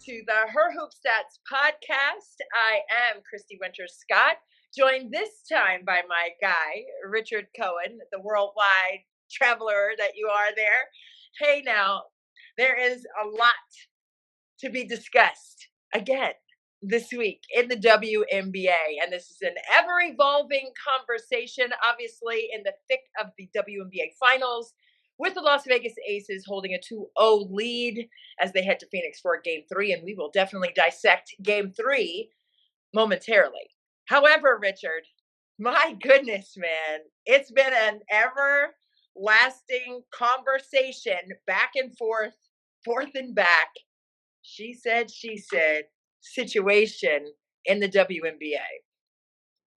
to the Her Hoop Stats podcast. I am Christy Winters-Scott, joined this time by my guy, Richard Cohen, the worldwide traveler that you are there. Hey now, there is a lot to be discussed again this week in the WNBA, and this is an ever-evolving conversation, obviously in the thick of the WNBA Finals, with the Las Vegas Aces holding a 2-0 lead as they head to Phoenix for Game 3, and we will definitely dissect Game 3 momentarily. However, Richard, my goodness, man, it's been an everlasting conversation, back and forth and back, she said, situation in the WNBA.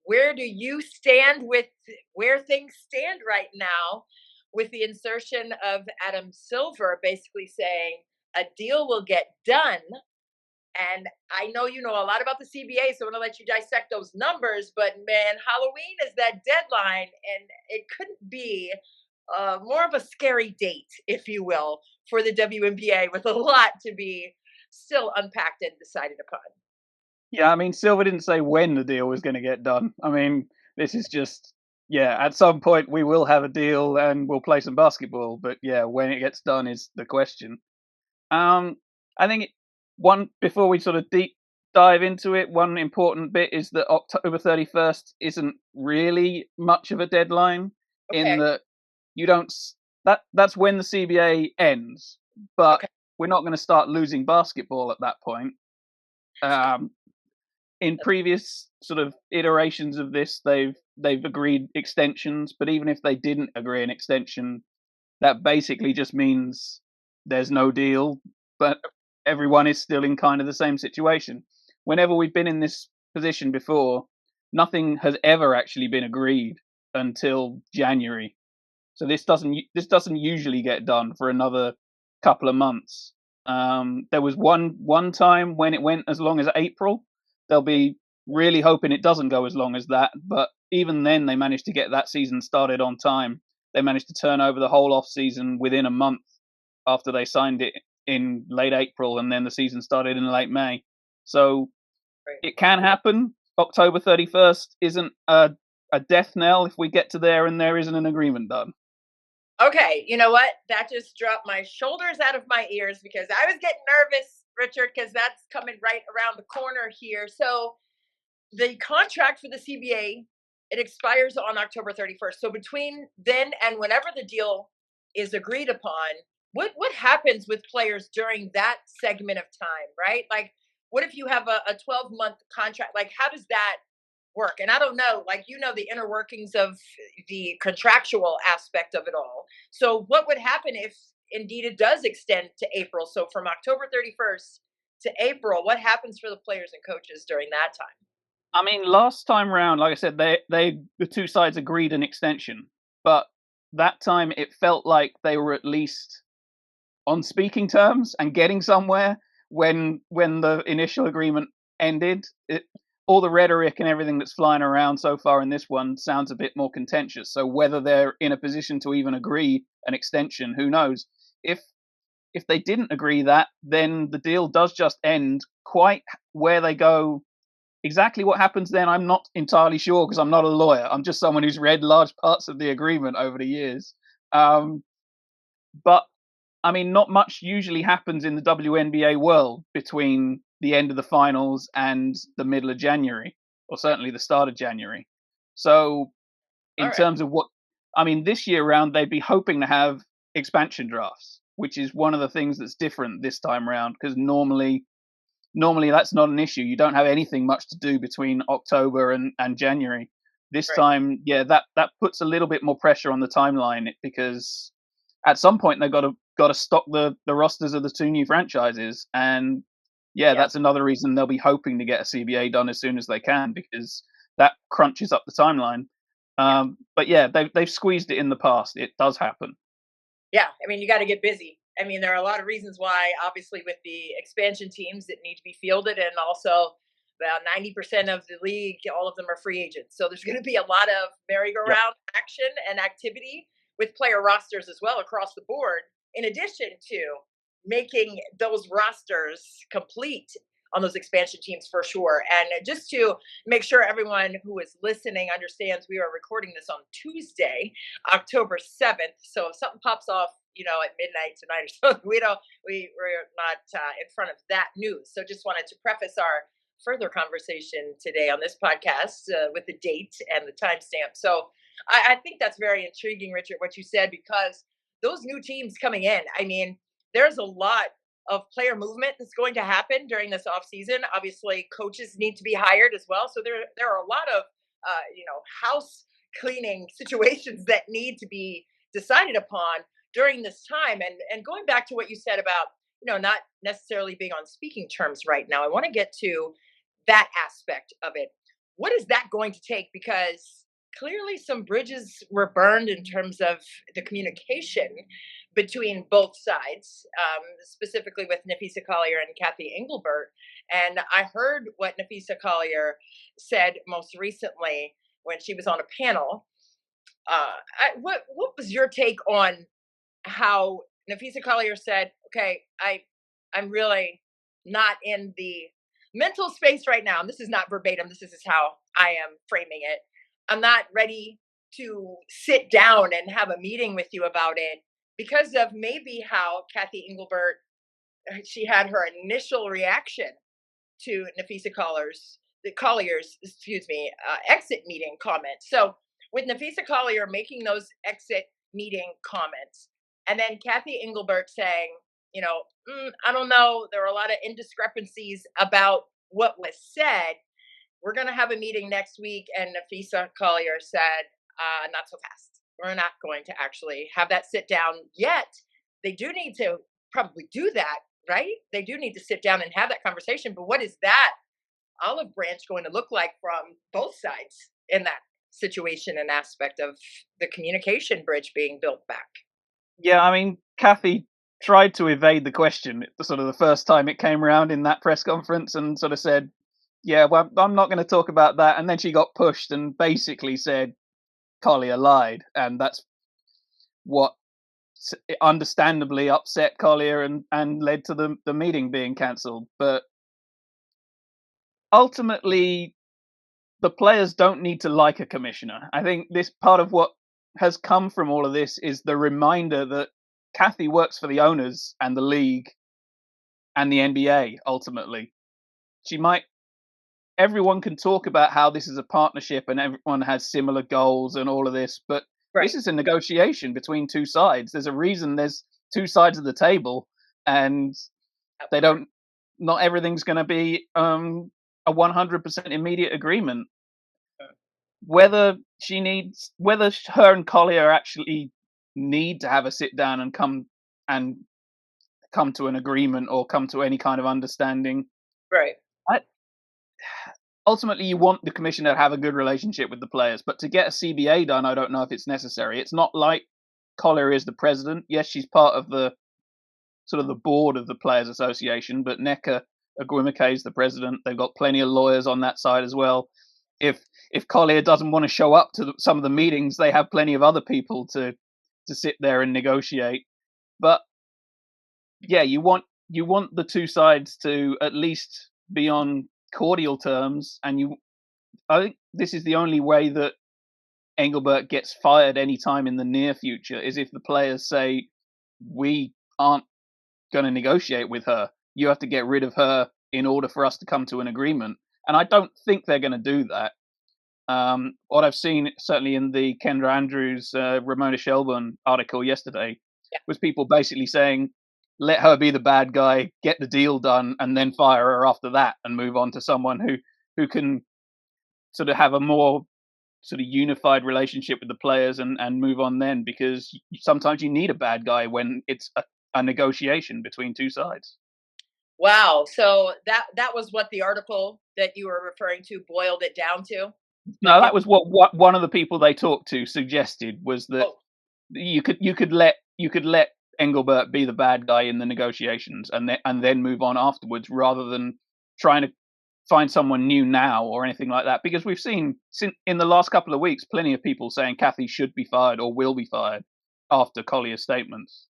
Where do you stand with where things stand right now with the insertion of Adam Silver basically saying a deal will get done? And I know you know a lot about the CBA, so I'm going to let you dissect those numbers. But man, Halloween is that deadline, and it couldn't be more of a scary date, if you will, for the WNBA, with a lot to be still unpacked and decided upon. Yeah, I mean, Silver didn't say when the deal was going to get done. I mean, this is just, at some point we will have a deal and we'll play some basketball. But yeah, when it gets done is the question. I think before we sort of deep dive into it, one important bit is that October 31st isn't really much of a deadline in that you don't, that's when the CBA ends, but we're not going to start losing basketball at that point. In previous sort of iterations of this, they've agreed extensions, but even if they didn't agree an extension, that basically just means there's no deal, but everyone is still in kind of the same situation. Whenever we've been in this position before, nothing has ever actually been agreed until January. So this doesn't usually get done for another couple of months. There was one time when it went as long as April. They'll be really hoping it doesn't go as long as that, but even then they managed to get that season started on time. They managed to turn over the whole off season within a month after they signed it in late April, and then the season started in late May. So it can happen. October 31st isn't a death knell if we get to there and there isn't an agreement done. Okay, you know what? That just dropped my shoulders out of my ears because I was getting nervous, Richard, because that's coming right around the corner here. So the contract for the CBA, it expires on October 31st. So between then and whenever the deal is agreed upon, what happens with players during that segment of time, right? Like, what if you have a 12-month contract? Like, how does that work? And I don't know, like, you know, the inner workings of the contractual aspect of it all. So what would happen if indeed it does extend to April? So from October 31st to April, what happens for the players and coaches during that time? I mean, last time round, like I said, the two sides agreed an extension, but that time it felt like they were at least on speaking terms and getting somewhere when the initial agreement ended. All the rhetoric and everything that's flying around so far in this one sounds a bit more contentious. So whether they're in a position to even agree an extension, who knows? If they didn't agree that, then the deal does just end. Quite where they go, exactly what happens then, I'm not entirely sure because I'm not a lawyer. I'm just someone who's read large parts of the agreement over the years. But I mean, not much usually happens in the WNBA world between the end of the finals and the middle of January, or certainly the start of January. So in terms of this year round, they'd be hoping to have expansion drafts, which is one of the things that's different this time round, because normally that's not an issue. You don't have anything much to do between October and January. This time, that puts a little bit more pressure on the timeline, because at some point they've got to stock the rosters of the two new franchises, and that's another reason they'll be hoping to get a CBA done as soon as they can, because that crunches up the timeline. But they've squeezed it in the past. It does happen. Yeah, I mean, you got to get busy. I mean, there are a lot of reasons why, obviously, with the expansion teams that need to be fielded, and also about 90% of the league, all of them are free agents. So there's going to be a lot of merry-go-round action and activity with player rosters as well across the board, in addition to making those rosters complete on those expansion teams for sure. And just to make sure everyone who is listening understands, we are recording this on Tuesday, October 7th. So if something pops off, at midnight tonight or so, we're not in front of that news. So just wanted to preface our further conversation today on this podcast with the date and the timestamp. So I think that's very intriguing, Richard, what you said, because those new teams coming in, I mean, there's a lot of player movement that's going to happen during this offseason. Obviously, coaches need to be hired as well. So there are a lot of house cleaning situations that need to be decided upon during this time. And going back to what you said about not necessarily being on speaking terms right now, I want to get to that aspect of it. What is that going to take? Because clearly some bridges were burned in terms of the communication between both sides, specifically with Nafisa Collier and Kathy Engelbert. And I heard what Nafisa Collier said most recently when she was on a panel. What was your take on how Nafisa Collier said, "Okay, I'm really not in the mental space right now. And this is not verbatim. This is how I am framing it. I'm not ready to sit down and have a meeting with you about it because of maybe how Kathy Engelbert, she had her initial reaction to Nafisa Collier's, exit meeting comments. So with Nafisa Collier making those exit meeting comments, and then Kathy Engelbert saying, I don't know, there are a lot of indiscrepancies about what was said. We're going to have a meeting next week. And Nafisa Collier said, not so fast. We're not going to actually have that sit down yet. They do need to probably do that, right? They do need to sit down and have that conversation. But what is that olive branch going to look like from both sides in that situation and aspect of the communication bridge being built back? Yeah, I mean, Kathy tried to evade the question sort of the first time it came around in that press conference and sort of said, yeah, well, I'm not going to talk about that. And then she got pushed and basically said Collier lied. And that's what understandably upset Collier and led to the meeting being cancelled. But ultimately, the players don't need to like a commissioner. I think this part of what has come from all of this is the reminder that Kathy works for the owners and the league and the NBA, ultimately. Everyone can talk about how this is a partnership and everyone has similar goals and all of this, but This is a negotiation between two sides. There's a reason there's two sides of the table, and not everything's going to be a 100% immediate agreement. Whether her and Collier actually need to have a sit down and come to an agreement or come to any kind of understanding. Right. Ultimately, you want the commissioner to have a good relationship with the players, but to get a CBA done, I don't know if it's necessary. It's not like Collier is the president. Yes, she's part of the sort of the board of the Players Association, but Nneka Agwuemeke is the president. They've got plenty of lawyers on that side as well. If Collier doesn't want to show up to some of the meetings, they have plenty of other people to sit there and negotiate. But yeah, you want the two sides to at least be on cordial terms, and I think this is the only way that Engelbert gets fired anytime in the near future is if the players say, we aren't going to negotiate with her. You have to get rid of her in order for us to come to an agreement. And I don't think they're going to do that. What I've seen, certainly in the Kendra Andrews, Ramona Shelburne article yesterday, was people basically saying, let her be the bad guy, get the deal done, and then fire her after that and move on to someone who can sort of have a more sort of unified relationship with the players and move on then, because sometimes you need a bad guy when it's a negotiation between two sides. Wow. So that was what the article that you were referring to boiled it down to? No, that was what one of the people they talked to suggested, was that you could let Engelbert be the bad guy in the negotiations and then move on afterwards, rather than trying to find someone new now or anything like that. Because we've seen in the last couple of weeks plenty of people saying Kathy should be fired or will be fired after Collier's statements.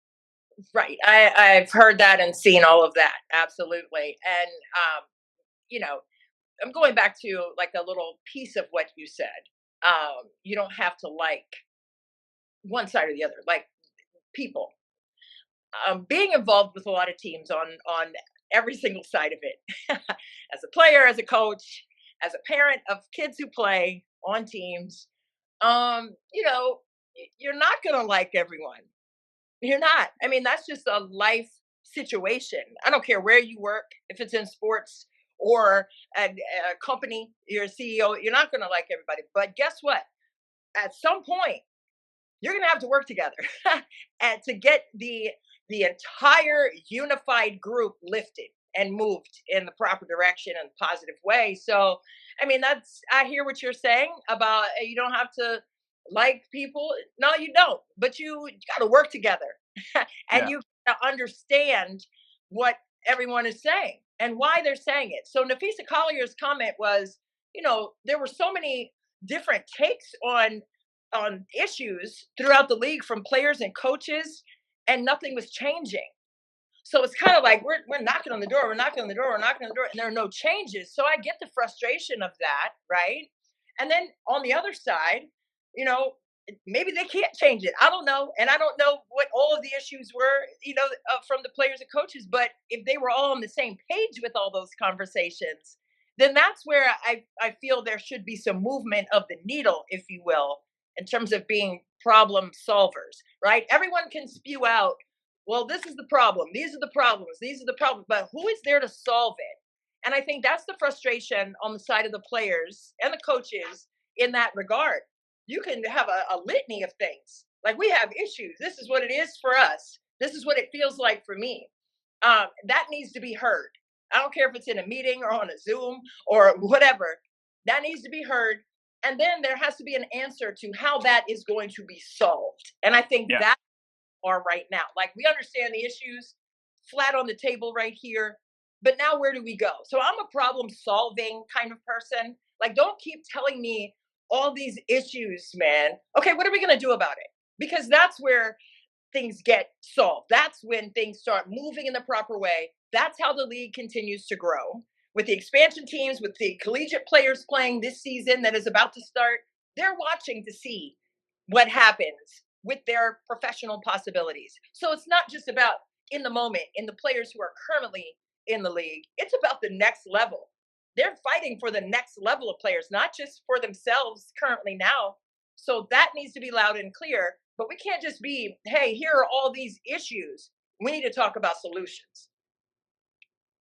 Right. I've heard that and seen all of that. Absolutely. And, you know, I'm going back to like a little piece of what you said. You don't have to like one side or the other, like people. Being involved with a lot of teams on every single side of it, as a player, as a coach, as a parent of kids who play on teams, you know, you're not going to like everyone. You're not. I mean, that's just a life situation. I don't care where you work, if it's in sports or a company, you're a CEO, you're not going to like everybody. But guess what? At some point, you're going to have to work together and to get the entire unified group lifted and moved in the proper direction and positive way. So, I mean, that's I hear what you're saying about you don't have to like people. No, you don't. But you got to work together, and Yeah. you got to understand what everyone is saying and why they're saying it. So Nafisa Collier's comment was, there were so many different takes on issues throughout the league from players and coaches, and nothing was changing. So it's kind of like we're knocking on the door, we're knocking on the door, we're knocking on the door, and there are no changes. So I get the frustration of that, right? And then on the other side, you know, maybe they can't change it. I don't know, and I don't know what all of the issues were, from the players and coaches. But if they were all on the same page with all those conversations, then that's where I feel there should be some movement of the needle, if you will, in terms of being problem solvers, right? Everyone can spew out, well, this is the problem, these are the problems, these are the problems, but who is there to solve it? And I think that's the frustration on the side of the players and the coaches in that regard. You can have a litany of things. Like, we have issues. This is what it is for us. This is what it feels like for me. That needs to be heard. I don't care if it's in a meeting or on a Zoom or whatever. That needs to be heard. And then there has to be an answer to how that is going to be solved. And I think Yeah. that are right now. Like, we understand the issues flat on the table right here, but now where do we go? So I'm a problem solving kind of person. Like, don't keep telling me all these issues, man. Okay, what are we going to do about it? Because that's where things get solved. That's when things start moving in the proper way. That's how the league continues to grow. With the expansion teams, with the collegiate players playing this season that is about to start, they're watching to see what happens with their professional possibilities. So it's not just about in the moment, in the players who are currently in the league, it's about the next level. They're fighting for the next level of players, not just for themselves currently now. So that needs to be loud and clear. But we can't just be, hey, here are all these issues. We need to talk about solutions.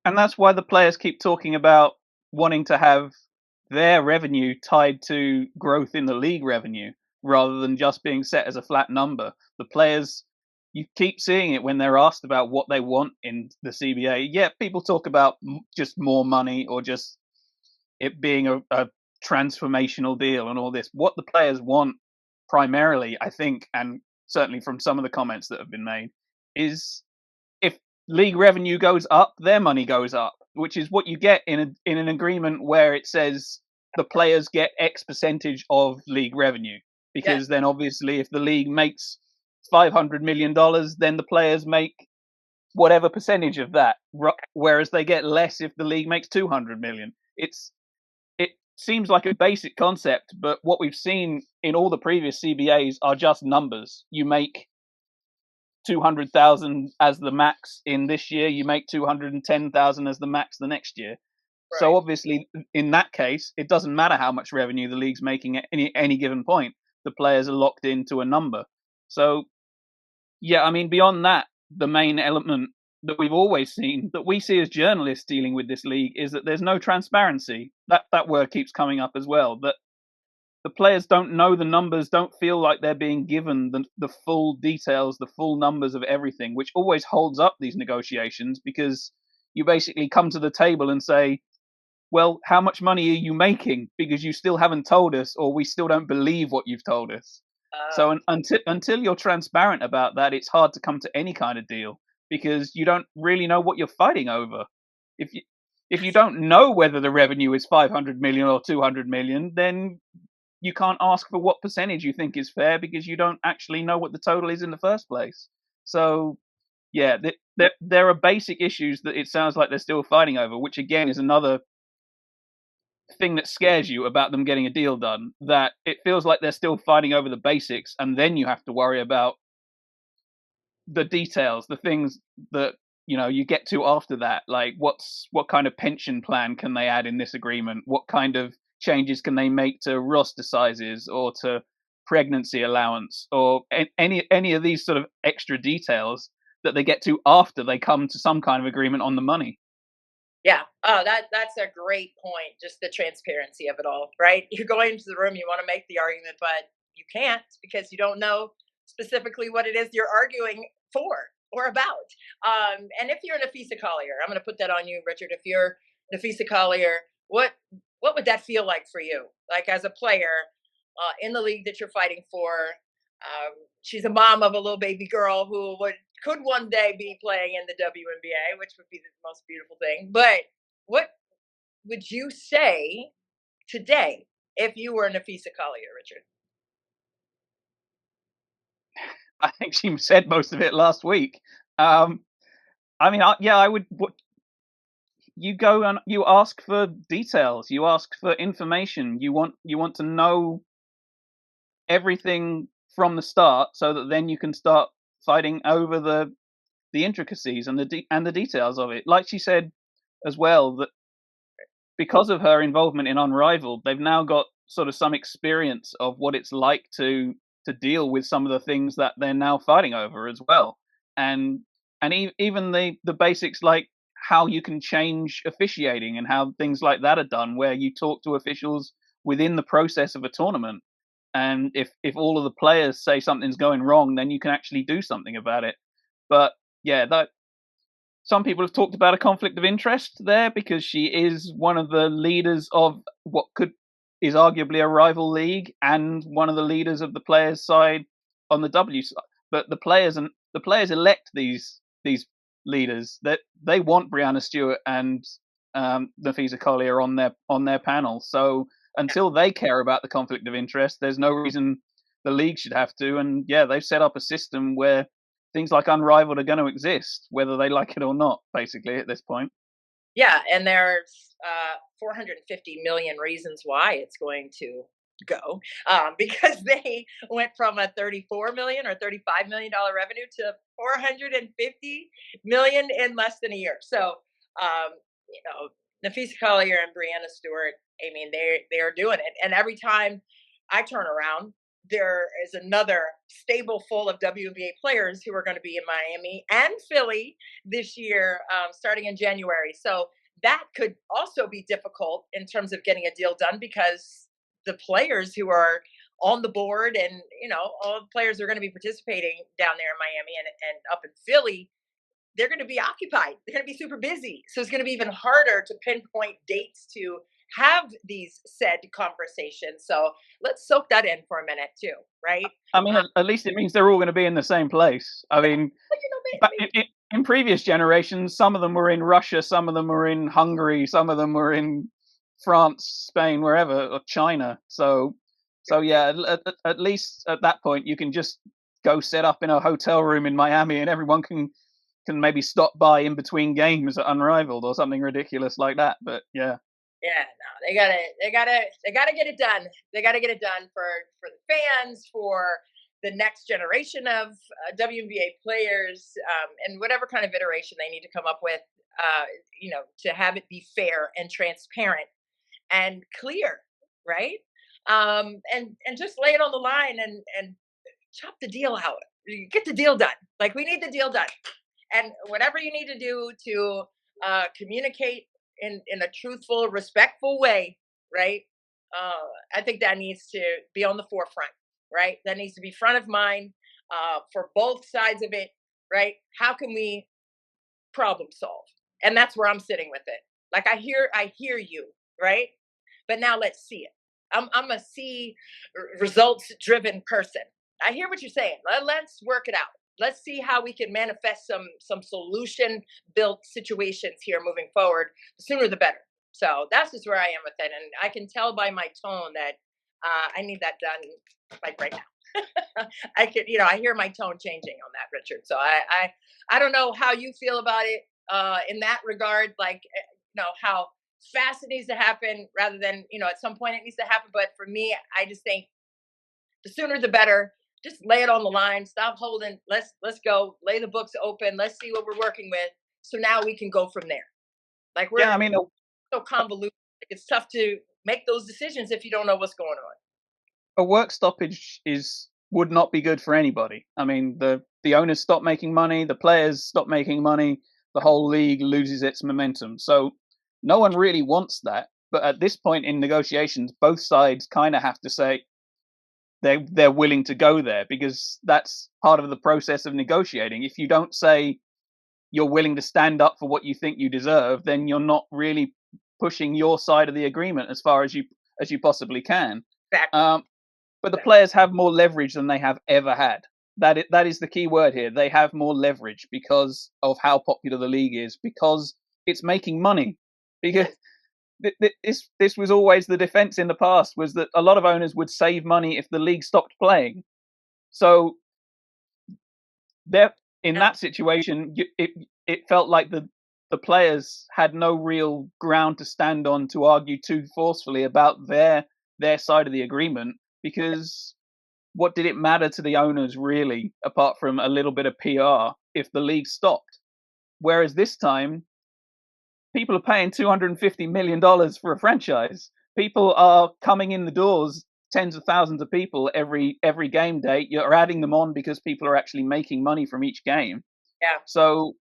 And that's why the players keep talking about wanting to have their revenue tied to growth in the league revenue rather than just being set as a flat number. The players, you keep seeing it when they're asked about what they want in the CBA. Yeah, people talk about just more money or just it being a transformational deal and all this. What the players want primarily, I think, and certainly from some of the comments that have been made, is if league revenue goes up, their money goes up, which is what you get in an agreement where it says the players get X percentage of league revenue. Yes. Because then obviously if the league makes $500 million, then the players make whatever percentage of that, whereas they get less if the league makes 200 million. It seems like a basic concept, but what we've seen in all the previous CBAs are just numbers. You make 200,000 as the max in this year, you make 210,000 as the max the next year. Right. So obviously, in that case, it doesn't matter how much revenue the league's making at any given point. The players are locked into a number. So, yeah, I mean, beyond that, the main element that we've always seen, that we see as journalists dealing with this league, is that there's no transparency. That word keeps coming up as well. That the players don't know the numbers, don't feel like they're being given the full details, the full numbers of everything, which always holds up these negotiations, because you basically come to the table and say, well, how much money are you making? Because you still haven't told us, or we still don't believe what you've told us. So until you're transparent about that, it's hard to come to any kind of deal, because you don't really know what you're fighting over. If you don't know whether the revenue is 500 million or 200 million, then you can't ask for what percentage you think is fair, because you don't actually know what the total is in the first place. So, yeah, there are basic issues that it sounds like they're still fighting over, which again is another thing that scares you about them getting a deal done. That it feels like they're still fighting over the basics, and then you have to worry about the details, the things that you get to after that. Like what kind of pension plan can they add in this agreement? What kind of changes can they make to roster sizes or to pregnancy allowance or any of these sort of extra details that they get to after they come to some kind of agreement on the money. Yeah. Oh, that's a great point. Just the transparency of it all, right? You're going into the room, you want to make the argument, but you can't because you don't know specifically what it is you're arguing for or about. And if you're Nafisa Collier, I'm going to put that on you, Richard. If you're Nafisa Collier, what would that feel like for you? Like as a player in the league that you're fighting for, she's a mom of a little baby girl who could one day be playing in the WNBA, which would be the most beautiful thing. But what would you say today if you were Nafisa Collier, Richard? I think she said most of it last week. I mean, I would. You go and you ask for details. You ask for information. You want to know everything from the start, so that then you can start fighting over the intricacies and the details of it. Like she said as well, that because of her involvement in Unrivaled, they've now got sort of some experience of what it's like to deal with some of the things that they're now fighting over as well, and even the basics like how you can change officiating and how things like that are done, where you talk to officials within the process of a tournament, and if all of the players say something's going wrong, then you can actually do something about it. But yeah, that some people have talked about a conflict of interest there because she is one of the leaders of what is arguably a rival league and one of the leaders of the players' side on the W side. But the players elect these leaders, that they want Brianna Stewart and Nafisa Collier on their panel. So until they care about the conflict of interest, there's no reason the league should have to. And yeah, they've set up a system where things like Unrivaled are going to exist, whether they like it or not, basically, at this point. Yeah, and there's 450 million reasons why it's going to go, because they went from a 34 million or 35 million dollar revenue to 450 million in less than a year. So, you know, Nafisa Collier and Brianna Stewart, I mean, they are doing it, and every time I turn around, there is another stable full of WNBA players who are going to be in Miami and Philly this year, starting in January. So that could also be difficult in terms of getting a deal done because the players who are on the board and all the players who are going to be participating down there in Miami and up in Philly, they're going to be occupied. They're going to be super busy. So it's going to be even harder to pinpoint dates to have these said conversations. So let's soak that in for a minute too, right? I mean, at least it means they're all going to be in the same place. I mean, in previous generations, some of them were in Russia, some of them were in Hungary, some of them were in France, Spain, wherever, or China. So yeah, at least at that point, you can just go set up in a hotel room in Miami, and everyone can maybe stop by in between games at Unrivaled or something ridiculous like that. But yeah. Yeah, no, they gotta get it done. They gotta get it done for the fans, for the next generation of WNBA players, and whatever kind of iteration they need to come up with, to have it be fair and transparent and clear, right? And just lay it on the line and chop the deal out. Get the deal done. Like we need the deal done, and whatever you need to do to communicate in a truthful, respectful way, right? I think that needs to be on the forefront, right? That needs to be front of mind for both sides of it, right? How can we problem solve? And that's where I'm sitting with it. Like I hear you, right? But now let's see it. I'm a see results driven person. I hear what you're saying. Let's work it out. Let's see how we can manifest some solution built situations here moving forward. The sooner the better. So that's just where I am with it, and I can tell by my tone that I need that done like right now. I could, I hear my tone changing on that, Richard. So I don't know how you feel about it in that regard. Like, how fast it needs to happen rather than, at some point it needs to happen. But for me, I just think the sooner the better. Just lay it on the line. Stop holding. Let's go. Lay the books open. Let's see what we're working with. So now we can go from there. Like Yeah, we're I mean, so convoluted. It's tough to make those decisions if you don't know what's going on. a work stoppage would not be good for anybody. I mean, the owners stop making money, the players stop making money, the whole league loses its momentum. So no one really wants that. But at this point in negotiations, both sides kind of have to say they're willing to go there, because that's part of the process of negotiating. If you don't say you're willing to stand up for what you think you deserve, then you're not really pushing your side of the agreement as far as you possibly can. Exactly. But the players have more leverage than they have ever had. That is the key word here. They have more leverage because of how popular the league is, because it's making money. Because this was always the defense in the past, was that a lot of owners would save money if the league stopped playing. So in that situation, it felt like the players had no real ground to stand on to argue too forcefully about their side of the agreement, because what did it matter to the owners really, apart from a little bit of PR, if the league stopped? Whereas this time, people are paying $250 million for a franchise. People are coming in the doors, tens of thousands of people every game day. You're adding them on because people are actually making money from each game. Yeah. So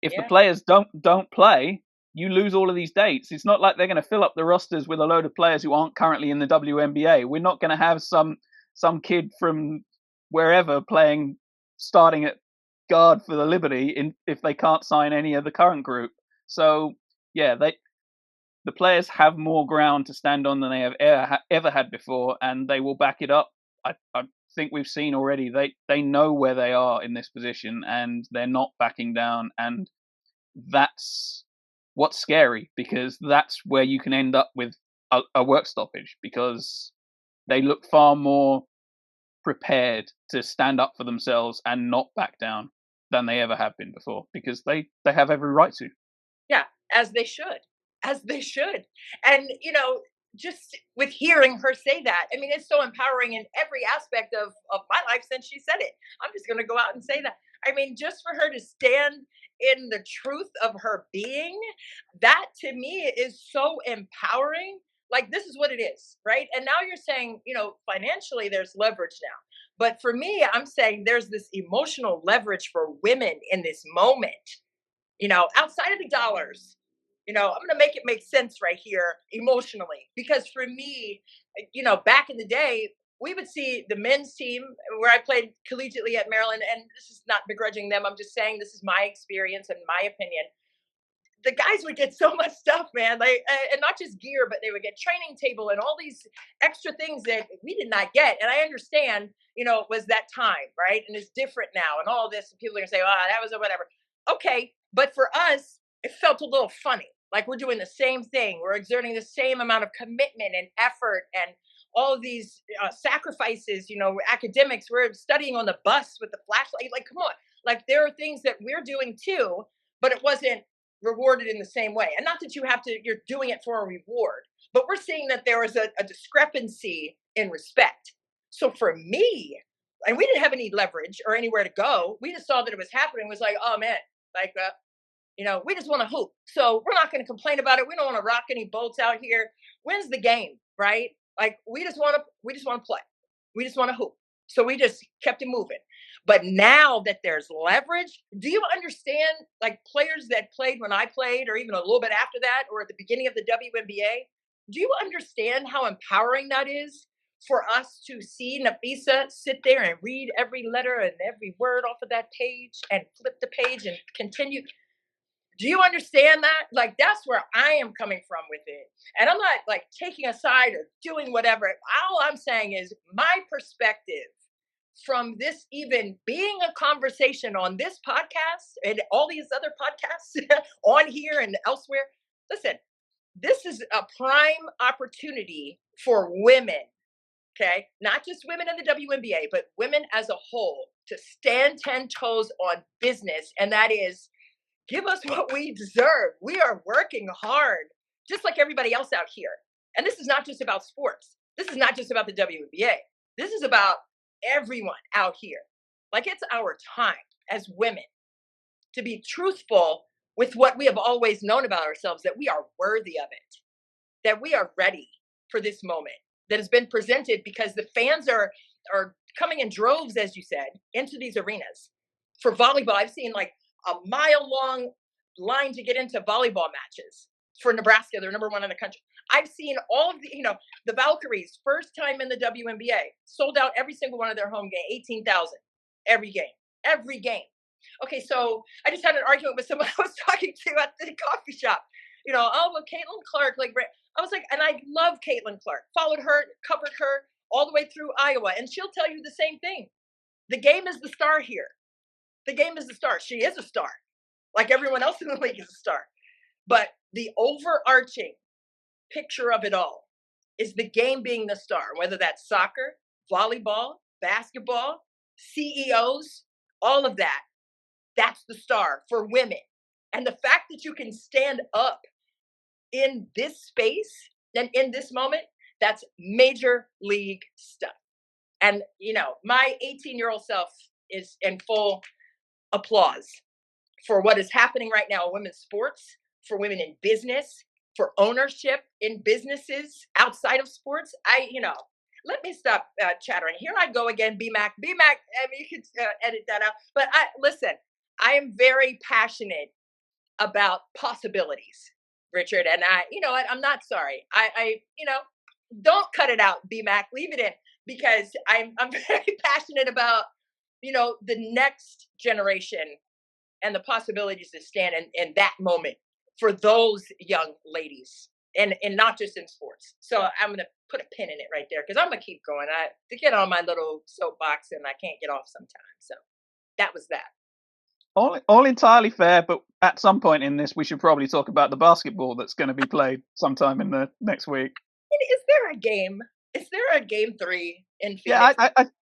if the players don't play, you lose all of these dates. It's not like they're going to fill up the rosters with a load of players who aren't currently in the WNBA. We're not going to have some kid from wherever starting at guard for the Liberty if they can't sign any of the current group. So yeah, the players have more ground to stand on than they have ever had before, and they will back it up. I think we've seen already they know where they are in this position, and they're not backing down, and that's what's scary, because that's where you can end up with a work stoppage, because they look far more prepared to stand up for themselves and not back down than they ever have been before, because they have every right to. Yeah, as they should. As they should. And, just with hearing her say that, I mean, it's so empowering in every aspect of my life since she said it. I'm just going to go out and say that. I mean, just for her to stand in the truth of her being, that to me is so empowering. Like, this is what it is, right? And now you're saying, financially, there's leverage now. But for me, I'm saying there's this emotional leverage for women in this moment, outside of the dollars. I'm going to make it make sense right here emotionally. Because for me, back in the day, we would see the men's team where I played collegiately at Maryland. And this is not begrudging them. I'm just saying this is my experience and my opinion. The guys would get so much stuff, man. Like, and not just gear, but they would get training table and all these extra things that we did not get. And I understand, it was that time, right? And it's different now, and all this. And people are gonna say, "Oh, that was a whatever." Okay, but for us, it felt a little funny. Like we're doing the same thing. We're exerting the same amount of commitment and effort and all of these sacrifices. Academics. We're studying on the bus with the flashlight. Like, come on. Like, there are things that we're doing too, but it wasn't rewarded in the same way. And not that you're doing it for a reward, but we're seeing that there was a discrepancy in respect. So for me, and we didn't have any leverage or anywhere to go. We just saw that it was happening. It was like, oh man, like, we just want to hoop. So we're not going to complain about it. We don't want to rock any boats out here. When's the game, right? Like, we just want to play. We just want to hoop. So we just kept it moving. But now that there's leverage, do you understand, like, players that played when I played, or even a little bit after that, or at the beginning of the WNBA? Do you understand how empowering that is for us to see Nafisa sit there and read every letter and every word off of that page and flip the page and continue? Do you understand that? Like, that's where I am coming from with it. And I'm not like taking a side or doing whatever. All I'm saying is my perspective from this even being a conversation on this podcast and all these other podcasts on here and elsewhere. Listen, this is a prime opportunity for women okay? Not just women in the WNBA, but women as a whole to stand 10 toes on business. And that is give us what we deserve. We are working hard, just like everybody else out here. And this is not just about sports. This is not just about the WNBA. This is about everyone out here. Like it's our time as women to be truthful with what we have always known about ourselves, that we are worthy of it, that we are ready for this moment that has been presented because the fans are coming in droves, as you said, into these arenas. For volleyball, I've seen like a mile long line to get into volleyball matches for Nebraska. They're number one in the country. I've seen all of the, the Valkyries, first time in the WNBA, sold out every single one of their home game, 18,000 every game. Okay, so I just had an argument with someone I was talking to at the coffee shop. Oh, well, Caitlin Clark, like, I was like, and I love Caitlin Clark, followed her, covered her all the way through Iowa, and she'll tell you the same thing. The game is the star here. The game is the star. She is a star, like everyone else in the league is a star. But the overarching picture of it all is the game being the star, whether that's soccer, volleyball, basketball, CEOs, all of that. That's the star for women. And the fact that you can stand up in this space and in this moment, that's major league stuff. And, my 18-year-old self is in full applause for what is happening right now in women's sports, for women in business, for ownership in businesses outside of sports. Let me stop chattering. Here I go again, BMAC. I mean, you could edit that out. But listen, I am very passionate about possibilities, Richard. And you know what? I'm not sorry. I don't cut it out, BMAC. Leave it in, because I'm very passionate about, the next generation and the possibilities to stand in that moment for those young ladies, and not just in sports. So I'm going to put a pin in it right there, because I'm going to keep going. To get on my little soapbox and I can't get off sometimes. So that was that. All entirely fair, but at some point in this, we should probably talk about the basketball that's going to be played sometime in the next week. Is there a game? Is there a game 3 in Phoenix? Yeah,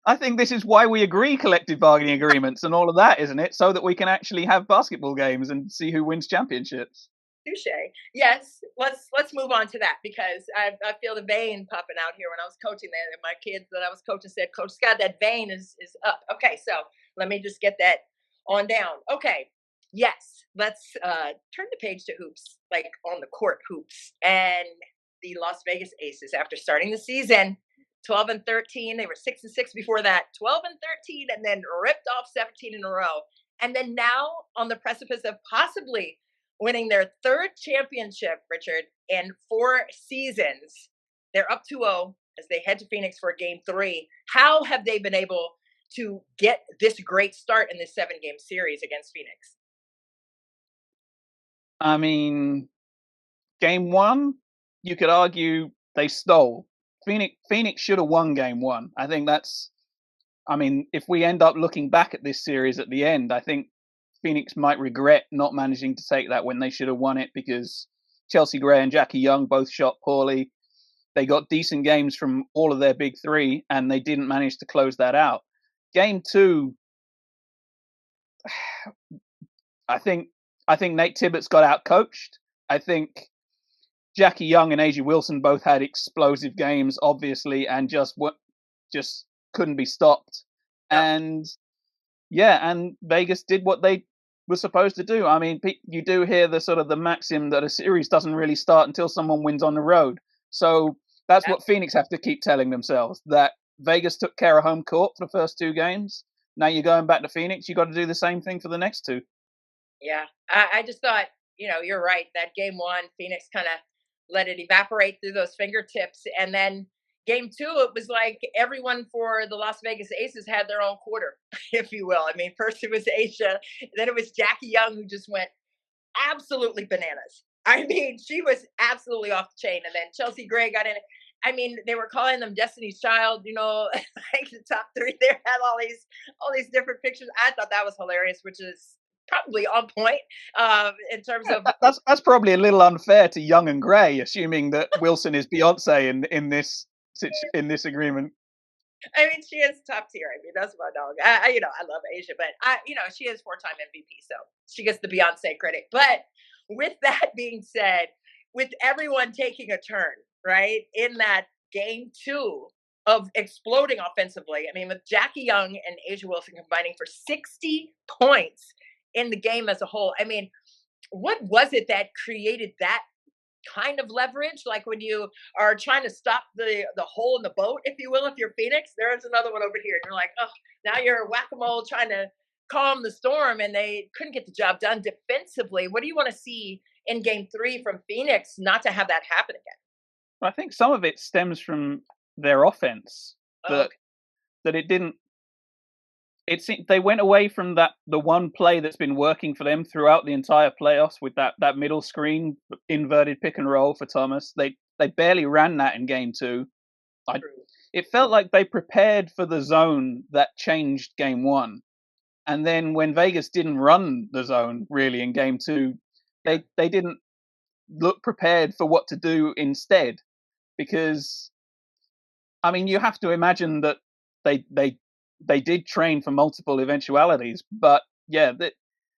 I think this is why we agree collective bargaining agreements and all of that, isn't it? So that we can actually have basketball games and see who wins championships. Touche. Yes, let's move on to that, because I feel the vein popping out here. When I was coaching there, my kids that I was coaching said, "Coach Scott, that vein is up." Okay, so let me just get that on down. Okay, yes, let's turn the page to hoops, like on the court hoops. And the Las Vegas Aces, after starting the season 12-13, they were 6-6 before that, 12-13, and then ripped off 17 in a row. And then now on the precipice of possibly winning their third championship, Richard, in 4 seasons. They're up 2-0 as they head to Phoenix for game 3. How have they been able to get this great start in this 7-game series against Phoenix? I mean, game 1, you could argue they stole. Phoenix should have won game 1. I think if we end up looking back at this series at the end, I think Phoenix might regret not managing to take that when they should have won it, because Chelsea Gray and Jackie Young both shot poorly. They got decent games from all of their big 3, and they didn't manage to close that out. Game 2, I think Nate Tibbetts got out-coached. I think Jackie Young and Asia Wilson both had explosive games, obviously, and just couldn't be stopped. And Vegas did what they were supposed to do. I mean, you do hear the maxim that a series doesn't really start until someone wins on the road. So that's what Phoenix have to keep telling themselves, that Vegas took care of home court for the first 2 games. Now you're going back to Phoenix. You got to do the same thing for the next 2. Yeah, I just thought, you're right. That game 1, Phoenix kind of let it evaporate through those fingertips. And then game 2, it was like everyone for the Las Vegas Aces had their own quarter, if you will. I mean, first it was Asia, then it was Jackie Young, who just went absolutely bananas. I mean, she was absolutely off the chain. And then Chelsea Gray got in. I mean, they were calling them Destiny's Child, like the top 3 there had all these different pictures. I thought that was hilarious, which is probably on point in terms of that's probably a little unfair to Young and Gray, assuming that Wilson is Beyonce in this agreement. I mean, she is top tier. I mean, that's my dog. I love Asia, but she is four-time MVP, so she gets the Beyonce credit. But with that being said, with everyone taking a turn, right, in that game two of exploding offensively, I mean, with Jackie Young and Asia Wilson combining for 60 points in the game as a whole, I mean, what was it that created that kind of leverage, like when you are trying to stop the hole in the boat, if you will, if you're Phoenix, there's another one over here, and you're like, oh, now you're whack-a-mole trying to calm the storm, and they couldn't get the job done defensively. What do you want to see in game three from Phoenix not to have that happen again? I think some of it stems from their offense, Oh, that okay. it didn't. They went away from the one play that's been working for them throughout the entire playoffs with that middle screen inverted pick and roll for Thomas. They barely ran that in game two. I True. It felt like they prepared for the zone that changed game one. And then when Vegas didn't run the zone really in game two, Yeah. they didn't look prepared for what to do instead. Because I mean, you have to imagine that they they they did train for multiple eventualities, but yeah,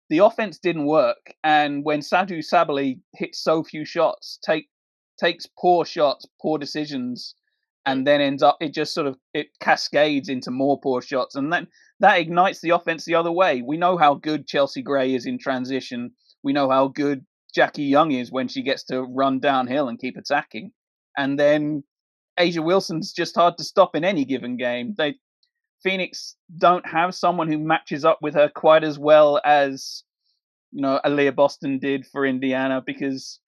the offense didn't work. And when Sadu Sabali hits so few shots, takes poor shots, poor decisions, Mm. and then ends up it just sort of it cascades into more poor shots, and then that ignites the offense the other way. We know how good Chelsea Gray is in transition. We know how good Jackie Young is when she gets to run downhill and keep attacking. And then Asia Wilson's just hard to stop in any given game. Phoenix don't have someone who matches up with her quite as well as Aaliyah Boston did for Indiana, because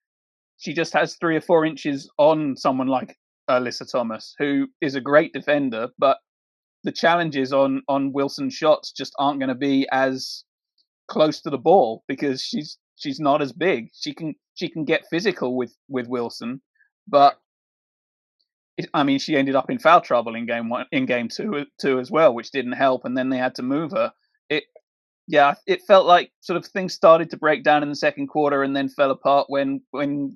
she just has 3 or 4 inches on someone like Alyssa Thomas, who is a great defender, but the challenges on Wilson's shots just aren't going to be as close to the ball because she's not as big. She can get physical with Wilson, Right. but I mean, she ended up in foul trouble in game one, in game two as well, which didn't help. And then they had to move her. It, yeah, it felt like sort of things started to break down in the second quarter and then fell apart when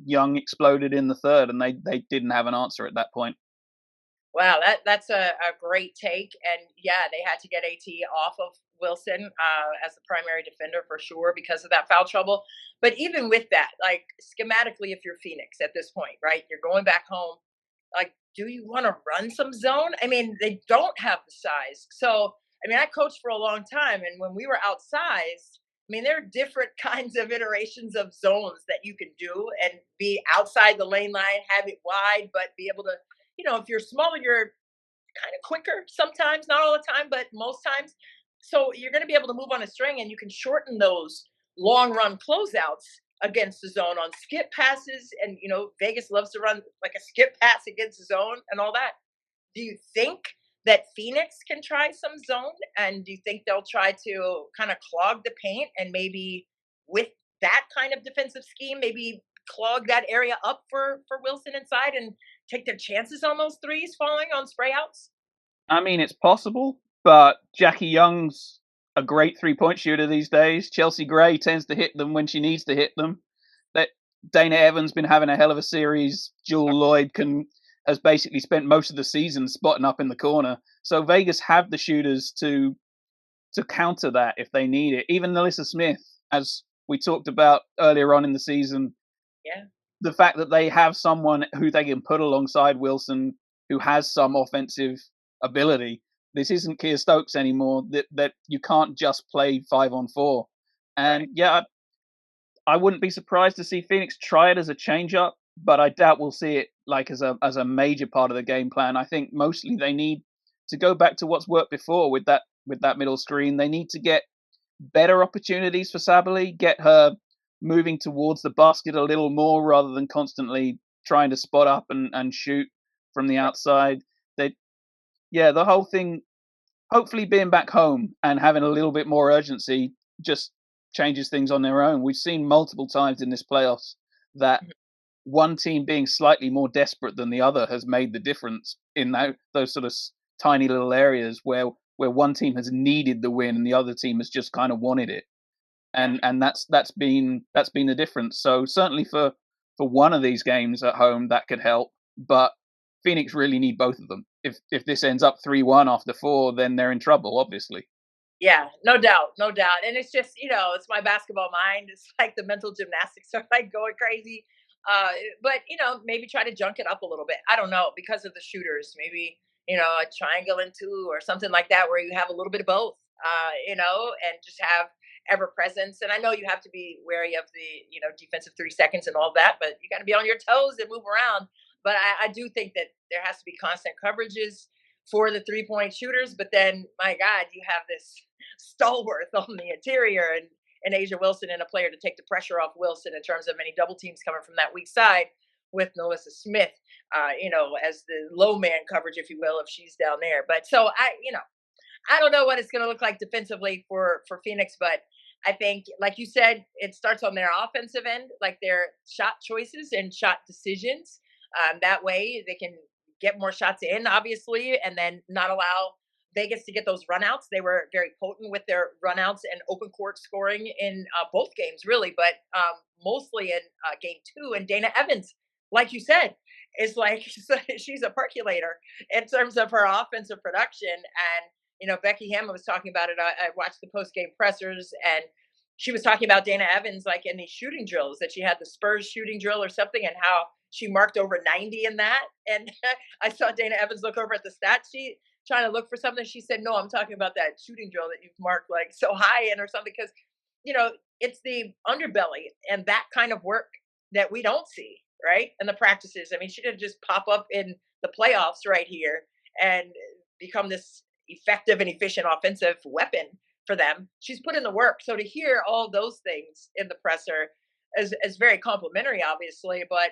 Young exploded in the third, and they didn't have an answer at that point. Wow, that's a great take. And yeah, they had to get AT off of Wilson as the primary defender for sure because of that foul trouble. But even with that, like schematically, if you're Phoenix at this point, right, you're going back home. Like, do you want to run some zone? I mean, they don't have the size. So, I mean, I coached for a long time, and when we were outsized, I mean, there are different kinds of iterations of zones that you can do and be outside the lane line, have it wide, but be able to, if you're smaller, you're kind of quicker sometimes, not all the time, but most times. So you're going to be able to move on a string and you can shorten those long run closeouts against the zone on skip passes. And, Vegas loves to run like a skip pass against the zone and all that. Do you think that Phoenix can try some zone? And do you think they'll try to kind of clog the paint and maybe with that kind of defensive scheme, maybe clog that area up for Wilson inside and take their chances on those threes falling on spray outs? I mean, it's possible, but Jackie Young's a great 3-point shooter these days. Chelsea Gray tends to hit them when she needs to hit them. That Dana Evans been having a hell of a series. Jewel Lloyd has basically spent most of the season spotting up in the corner. So Vegas have the shooters to counter that if they need it. Even Alyssa Smith, as we talked about earlier on in the season, Yeah. the fact that they have someone who they can put alongside Wilson who has some offensive ability. This isn't Kia Stokes anymore. That you can't just play 5-on-4. Right. And yeah, I wouldn't be surprised to see Phoenix try it as a change up, but I doubt we'll see it like as a major part of the game plan. I think mostly they need to go back to what's worked before with that middle screen. They need to get better opportunities for Sabali, get her moving towards the basket a little more rather than constantly trying to spot up and shoot from the Right. outside. They Yeah, the whole thing, hopefully being back home and having a little bit more urgency just changes things on their own. We've seen multiple times in this playoffs that Mhm. one team being slightly more desperate than the other has made the difference in those sort of tiny little areas where one team has needed the win and the other team has just kind of wanted it. Yeah. And that's been the difference. So certainly for one of these games at home that could help, but Phoenix really need both of them if this ends up 3-1 after 4, then they're in trouble, obviously. Yeah, no doubt, no doubt. And it's just, it's my basketball mind. It's like the mental gymnastics are like going crazy. But maybe try to junk it up a little bit. I don't know, because of the shooters. Maybe a triangle and two or something like that, where you have a little bit of both. And just have ever presence. And I know you have to be wary of the defensive 3 seconds and all that, but you got to be on your toes and move around. But I do think that there has to be constant coverages for the 3-point shooters. But then, my God, you have this stalwart on the interior, and Asia Wilson, and a player to take the pressure off Wilson in terms of any double teams coming from that weak side with Melissa Smith, as the low man coverage, if you will, if she's down there. But so I don't know what it's going to look like defensively for Phoenix, but I think, like you said, it starts on their offensive end, like their shot choices and shot decisions. That way they can get more shots in, obviously, and then not allow Vegas to get those runouts. They were very potent with their runouts and open court scoring in both games, really, but mostly in game 2. And Dana Evans, like you said, is like she's a percolator in terms of her offensive production. And Becky Hammond was talking about it. I watched the post game pressers, and she was talking about Dana Evans, like in these shooting drills, that she had the Spurs shooting drill or something, and how she marked over 90 in that. And I saw Dana Evans look over at the stat sheet trying to look for something. She said, "No, I'm talking about that shooting drill that you've marked like so high in or something," because it's the underbelly and that kind of work that we don't see, right? And the practices. I mean, she didn't just pop up in the playoffs right here and become this effective and efficient offensive weapon for them. She's put in the work. So to hear all those things in the presser is very complimentary, obviously. But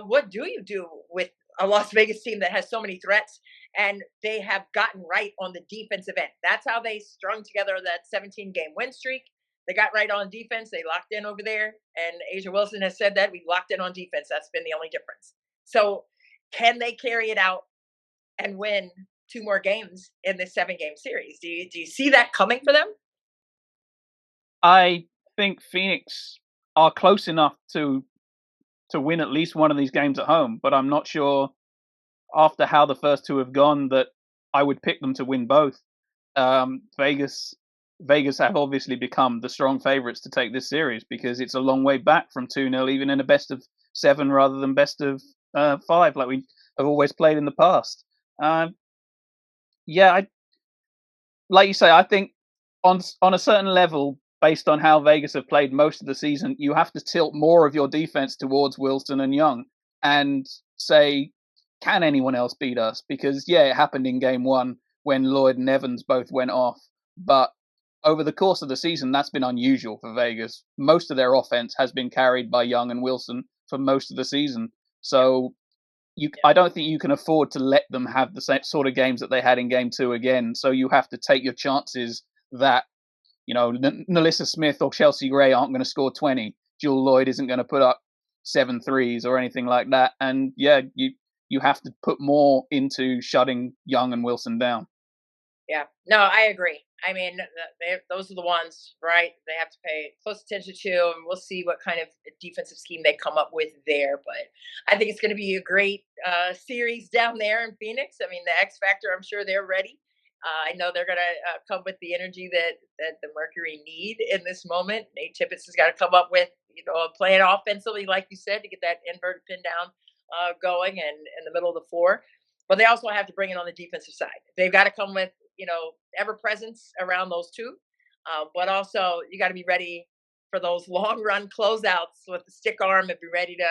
what do you do with a Las Vegas team that has so many threats, and they have gotten right on the defensive end? That's how they strung together that 17-game win streak. They got right on defense. They locked in over there. And Asia Wilson has said that we locked in on defense. That's been the only difference. So can they carry it out and win 2 more games in this 7-game series? Do you see that coming for them? I think Phoenix are close enough to win at least one of these games at home, but I'm not sure after how the first 2 have gone that I would pick them to win both. Vegas have obviously become the strong favourites to take this series because it's a long way back from 2-0, even in a best of 7 rather than best of 5, like we have always played in the past. Like you say, I think on a certain level, based on how Vegas have played most of the season, you have to tilt more of your defense towards Wilson and Young and say, can anyone else beat us? Because, it happened in game 1 when Lloyd and Evans both went off. But over the course of the season, that's been unusual for Vegas. Most of their offense has been carried by Young and Wilson for most of the season. So I don't think you can afford to let them have the same sort of games that they had in game 2 again. So you have to take your chances that Nalissa Smith or Chelsea Gray aren't going to score 20. Jewel Lloyd isn't going to put up 7 threes or anything like that. And you have to put more into shutting Young and Wilson down. Yeah, no, I agree. I mean, those are the ones, right? They have to pay close attention to, and we'll see what kind of defensive scheme they come up with there. But I think it's going to be a great series down there in Phoenix. I mean, the X Factor, I'm sure they're ready. I know they're going to come with the energy that the Mercury need in this moment. Nate Tippett has got to come up with, playing offensively, like you said, to get that inverted pin down going and in the middle of the floor. But they also have to bring it on the defensive side. They've got to come with, ever presence around those 2. But also you got to be ready for those long run closeouts with the stick arm and be ready to,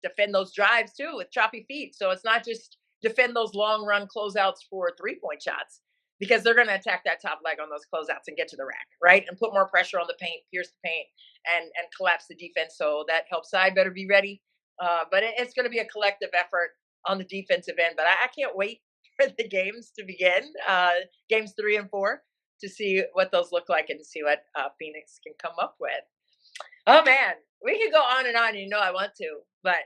defend those drives too with choppy feet. So it's not just defend those long run closeouts for 3-point shots, because they're going to attack that top leg on those closeouts and get to the rack, right? And put more pressure on the paint, pierce the paint, and collapse the defense. So that help side better be ready. But it's going to be a collective effort on the defensive end. But I can't wait for the games to begin, games 3 and 4, to see what those look like and to see what Phoenix can come up with. Oh, man, we could go on and on. I want to. But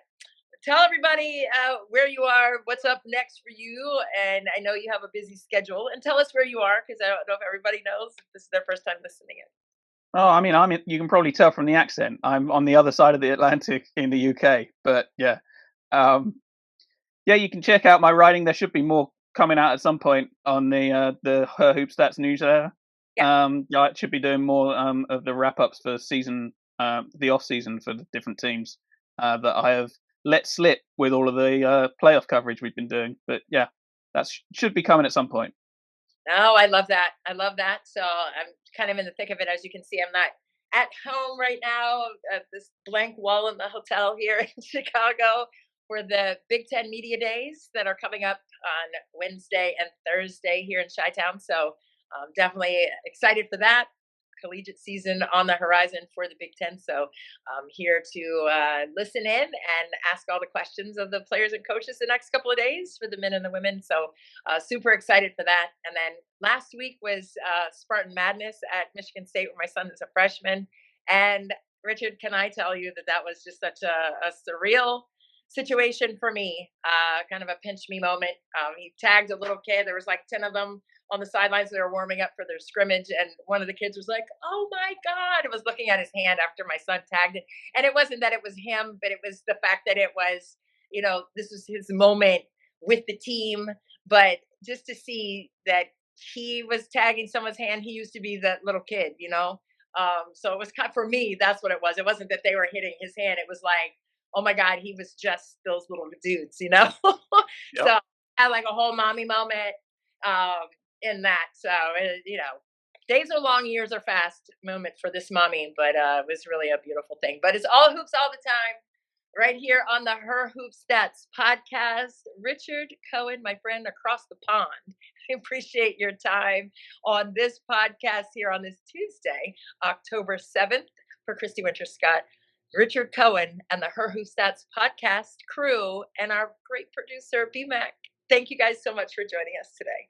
tell everybody where you are, what's up next for you. And I know you have a busy schedule. And tell us where you are, because I don't know if everybody knows if this is their first time listening in. Oh, I mean, you can probably tell from the accent. I'm on the other side of the Atlantic in the UK. But, Yeah, you can check out my writing. There should be more coming out at some point on the Her Hoop Stats newsletter. Yeah. Yeah, I should be doing more of the wrap ups for season, the off season for the different teams that I have let slip with all of the playoff coverage we've been doing. But yeah, that should be coming at some point. Oh, I love that. I love that. So I'm kind of in the thick of it. As you can see, I'm not at home right now at this blank wall in the hotel here in Chicago for the Big Ten Media Days that are coming up on Wednesday and Thursday here in Chi-Town. So definitely excited for that. Collegiate season on the horizon for the Big Ten. So I'm here to listen in and ask all the questions of the players and coaches the next couple of days for the men and the women. So super excited for that. And then last week was Spartan Madness at Michigan State, where my son is a freshman. And Richard, can I tell you that that was just such a surreal situation for me, kind of a pinch me moment. He tagged a little kid. There was like 10 of them on the sidelines. They were warming up for their scrimmage, and one of the kids was like, "Oh my God!" It was looking at his hand after my son tagged it, and it wasn't that it was him, but it was the fact that it was, this was his moment with the team. But just to see that he was tagging someone's hand, he used to be that little kid. So it was kind of, for me, that's what it was. It wasn't that they were hitting his hand. It was like, oh my God, he was just those little dudes. Yep. So I had like a whole mommy moment in that. So, days are long, years are fast moment for this mommy, but it was really a beautiful thing. But it's all hoops all the time right here on the Her Hoop Stats podcast. Richard Cohen, my friend across the pond. I appreciate your time on this podcast here on this Tuesday, October 7th. For Christy Winter Scott, Richard Cohen, and the Her Hoop Stats podcast crew, and our great producer, BMAC. Thank you guys so much for joining us today.